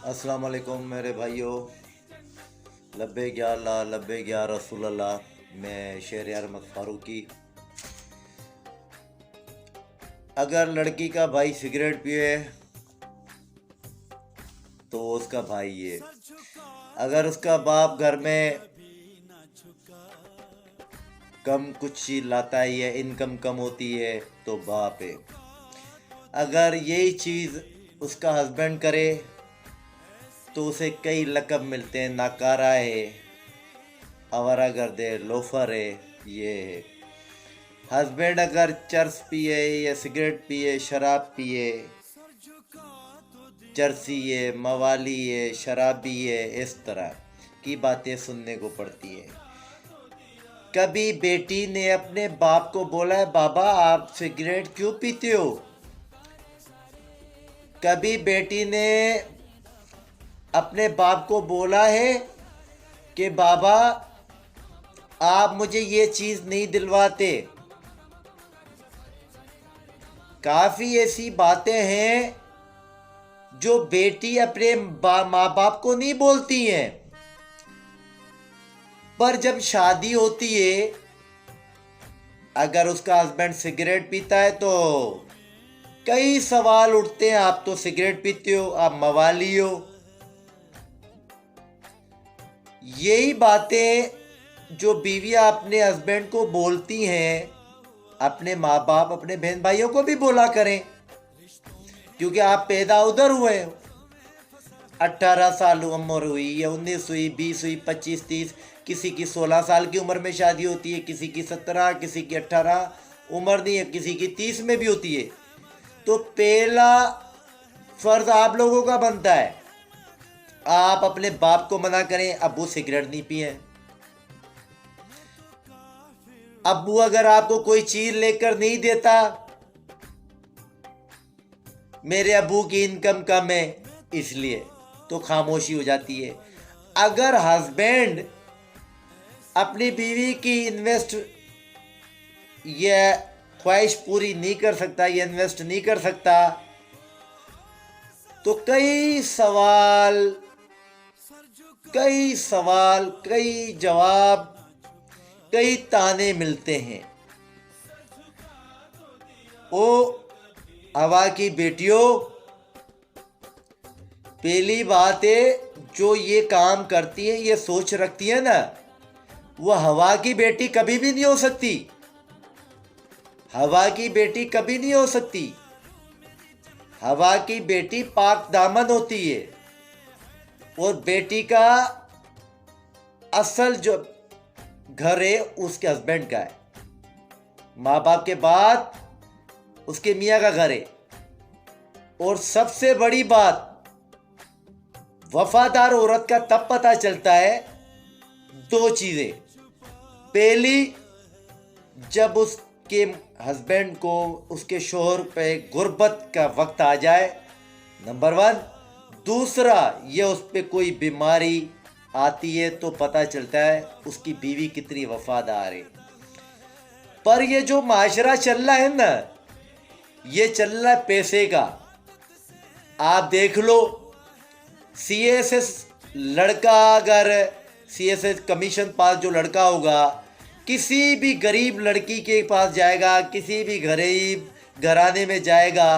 अस्सलाम वालेकुम मेरे भाइयों। लब्बे या अल्लाह, लब्बे या रसूल अल्लाह। मैं शेर अहमद फारूकी। अगर लड़की का भाई सिगरेट पिए तो उसका भाई है। अगर उसका बाप घर में कम कुछ चीज लाता है या इनकम कम होती है तो बाप है। अगर यही चीज़ उसका हस्बैंड करे तो उसे कई लक़ब मिलते हैं। नाकारा है, आवारागर्द है, लोफर है। ये है हस्बैंड अगर चरस पिए या सिगरेट पिए, शराब पिए, चरसी है, मवाली है, शराबी है, इस तरह की बातें सुनने को पड़ती है। कभी बेटी ने अपने बाप को बोला है, बाबा आप सिगरेट क्यों पीते हो? कभी बेटी ने अपने बाप को बोला है कि बाबा आप मुझे ये चीज़ नहीं दिलवाते। काफ़ी ऐसी बातें हैं जो बेटी अपने माँ बाप को नहीं बोलती हैं, पर जब शादी होती है, अगर उसका हस्बैंड सिगरेट पीता है तो कई सवाल उठते हैं। आप तो सिगरेट पीते हो, आप मवाली हो। यही बातें जो बीवियां अपने हस्बैंड को बोलती हैं, अपने माँ बाप, अपने बहन भाइयों को भी बोला करें, क्योंकि आप पैदा उधर हुए हो। 18 साल उम्र हुई या 19 हुई, 20 हुई, 25, 30, किसी की 16 साल की उम्र में शादी होती है, किसी की 17, किसी की 18 उम्र नहीं है, किसी की 30 में भी होती है। तो पहला फर्ज आप लोगों का बनता है, आप अपने बाप को मना करें अब्बू सिगरेट नहीं पिए। अब्बू अगर आपको कोई चीज लेकर नहीं देता, मेरे अब्बू की इनकम कम है इसलिए, तो खामोशी हो जाती है। अगर हस्बैंड अपनी बीवी की इन्वेस्ट यह ख्वाहिश पूरी नहीं कर सकता, ये इन्वेस्ट नहीं कर सकता, तो कई सवाल, कई जवाब, कई ताने मिलते हैं। ओ हवा की बेटियों, पहली बात है, जो ये काम करती है, ये सोच रखती है ना, वह हवा की बेटी कभी भी नहीं हो सकती। हवा की बेटी कभी नहीं हो सकती। हवा की बेटी पाक दामन होती है, और बेटी का असल जो घर है उसके हस्बैंड का है। माँ बाप के बाद उसके मियाँ का घर है। और सबसे बड़ी बात, वफादार औरत का तब पता चलता है, दो चीजें। पहली, जब उसके हस्बैंड को, उसके शोहर पे गुर्बत का वक्त आ जाए, नंबर 1। दूसरा, ये उस पर कोई बीमारी आती है तो पता चलता है उसकी बीवी कितनी वफादार है। पर ये जो माशरा चल रहा है ना, ये चल रहा है पैसे का। आप देख लो, CSS लड़का, अगर CSS कमीशन पास जो लड़का होगा, किसी भी गरीब लड़की के पास जाएगा, किसी भी गरीब घराने में जाएगा,